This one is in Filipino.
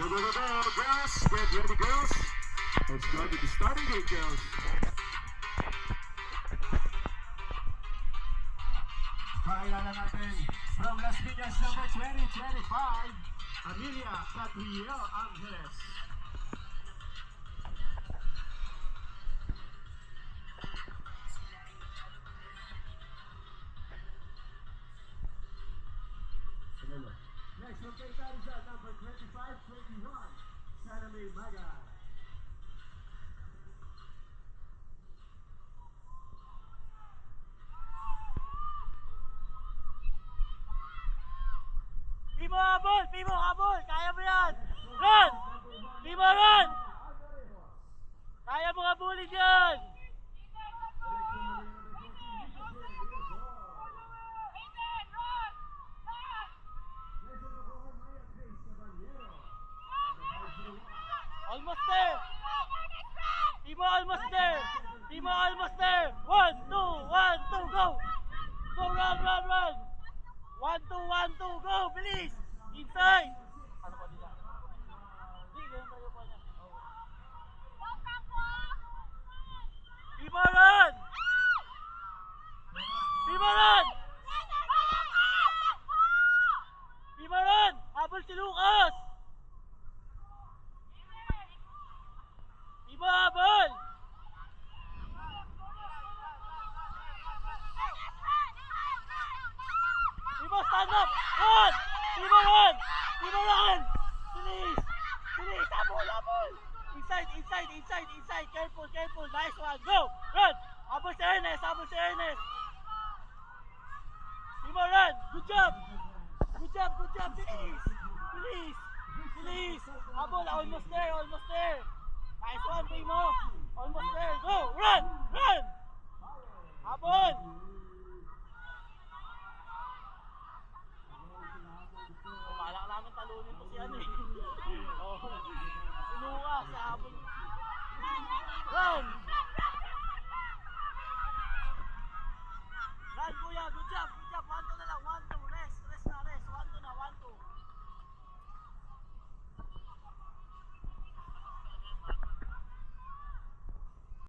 Go, go, go, go, girls. Get ready, girls. Let's go to the starting gate, girls. Pakilala natin from Las Piñas, number 2025, Amelia Catriel Angeles. Next, okay, that is at number 25-21, Saname Maga. Timo habol! Timo habol! Kaya mo yan! Run! Timo run! Kaya mo habulin yan! Almost there! Timo almost there! Timo almost there! 1, 2, 1, 2, go! Go, run, run, run! 1, 2, 1, 2, go! Bilis! Inside! Ano ba nila? Hindi, ganyan tayo pa niya. Timo run! Timo run! Timo run! Habol si Lucas! Timo habol! Timo stand up! Run! Timo run! Timo run! Bilis! Bilis! Habol! Habol! Inside! Inside! Inside! Inside! Careful! Careful! Nice one! Go! Run! Habol si Ernest! Habol si Ernest! Timo run! Good job! Good job! Good job! Bilis! Bilis! Bilis! Habol! Almost there! Almost there! Nice one, Timo! Almost there! Go! Run! Run! Habol!